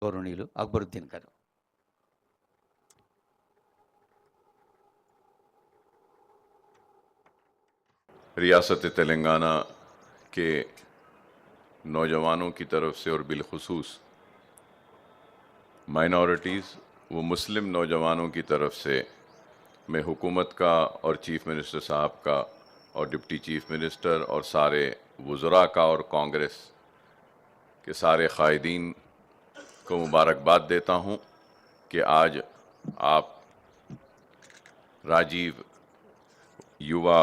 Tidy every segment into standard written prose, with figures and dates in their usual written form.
గౌరవనీయులు అక్బరుద్దీన్ గారు. रियासत तेलंगाना के नौजवानों की तरफ से और बिलखुसूस माइनॉरिटीज़ व मुस्लिम नौजवानों की तरफ से मैं हुकूमत का और चीफ़ मिनिस्टर साहब का और डिप्टी चीफ़ मिनिस्टर और सारे वज़रा का और कांग्रेस के सारे क़ायदीन को मुबारकबाद देता हूँ कि आज आप राजीव युवा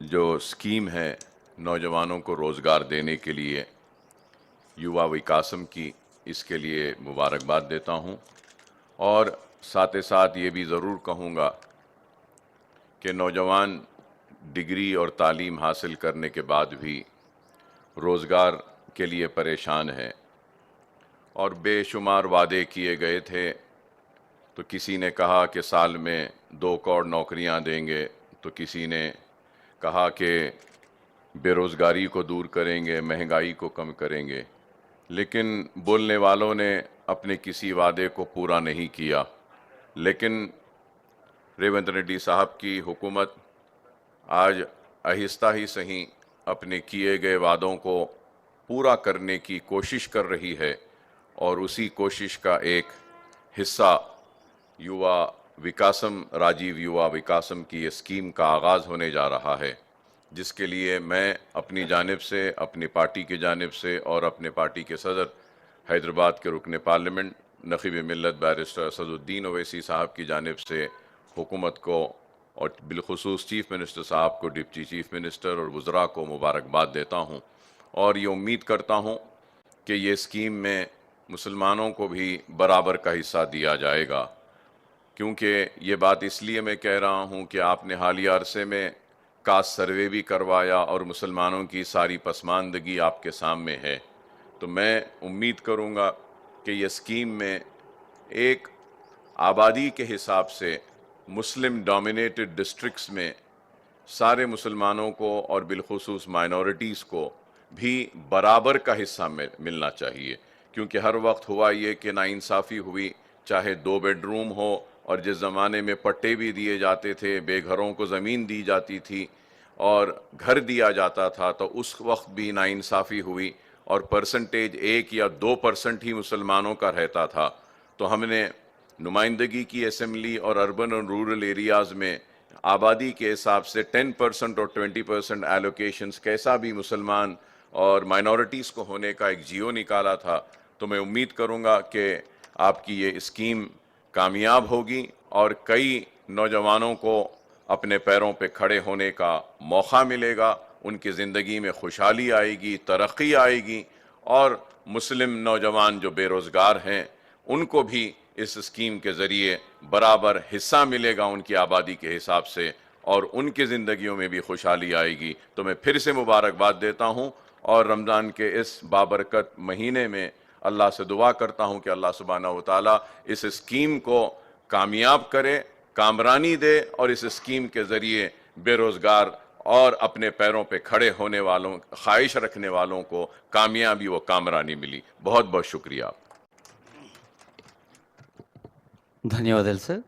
जो स्कीम है नौजवानों को रोज़गार देने के लिए युवा विकासम की, इसके लिए मुबारकबाद देता हूँ। और साथ ही साथ ये भी ज़रूर कहूँगा कि नौजवान डिग्री और तालीम हासिल करने के बाद भी रोज़गार के लिए परेशान है और बेशुमार वादे किए गए थे। तो किसी ने कहा कि साल में 2 करोड़ नौकरियां देंगे, तो किसी ने कहा कि बेरोज़गारी को दूर करेंगे, महंगाई को कम करेंगे, लेकिन बोलने वालों ने अपने किसी वादे को पूरा नहीं किया। लेकिन रेवंत रेड्डी साहब की हुकूमत आज आहिस्ता ही सही अपने किए गए वादों को पूरा करने की कोशिश कर रही है और उसी कोशिश का एक हिस्सा युवा विकासम, राजीव युवा विकासम की ये स्कीम का आगाज़ होने जा रहा है, जिसके लिए मैं अपनी जानिब से, अपनी पार्टी की जानिब से और अपने पार्टी के सदर हैदराबाद के रुकन पार्लियामेंट नक़ीब मिल्लत बैरिस्टर असदुद्दीन ओवैसी साहब की जानिब से हुकूमत को और बिलखुसूस चीफ़ मिनिस्टर साहब को, डिप्टी चीफ़ मिनिस्टर और वज़रा को मुबारकबाद देता हूँ और ये उम्मीद करता हूँ कि ये स्कीम में मुसलमानों को भी बराबर का हिस्सा दिया जाएगा। क्योंकि ये बात इसलिए मैं कह रहा हूँ कि आपने हालिया अरसे में कास्ट सर्वे भी करवाया और मुसलमानों की सारी पसमानदगी आपके सामने है। तो मैं उम्मीद करूँगा कि ये स्कीम में एक आबादी के हिसाब से मुस्लिम डोमिनेटेड डिस्ट्रिक्ट्स में सारे मुसलमानों को और बिलखुसूस माइनॉरिटीज़ को भी बराबर का हिस्सा मिलना चाहिए। क्योंकि हर वक्त हुआ ये कि नाइंसाफ़ी हुई, चाहे 2 बेडरूम हो और जिस ज़माने में पट्टे भी दिए जाते थे, बेघरों को ज़मीन दी जाती थी और घर दिया जाता था, तो उस वक्त भी नाइंसाफ़ी हुई और परसेंटेज 1 या 2% ही मुसलमानों का रहता था। तो हमने नुमाइंदगी की असेंबली और अर्बन और रूरल एरियाज़ में आबादी के हिसाब से 10% और 20% एलोकेशंस कैसा भी मुसलमान और माइनॉरिटीज़ को होने का एक जियो निकाला था। तो मैं उम्मीद करूँगा कि आपकी ये स्कीम कामयाब होगी और कई नौजवानों को अपने पैरों पे खड़े होने का मौका मिलेगा, उनकी ज़िंदगी में खुशहाली आएगी, तरक्की आएगी और मुस्लिम नौजवान जो बेरोज़गार हैं उनको भी इस स्कीम के ज़रिए बराबर हिस्सा मिलेगा उनकी आबादी के हिसाब से और उनकी ज़िंदगियों में भी खुशहाली आएगी। तो मैं फिर से मुबारकबाद देता हूँ और रमज़ान के इस बाबरकत महीने में अल्लाह से दुआ करता हूँ कि अल्लाह सुब्हानहू व तआला इस स्कीम को कामयाब करे, कामरानी दे और इस स्कीम के ज़रिए बेरोज़गार और अपने पैरों पे खड़े होने वालों, ख्वाहिश रखने वालों को कामयाबी व कामरानी मिली। बहुत बहुत शुक्रिया। ధన్యవాదాలు సార్.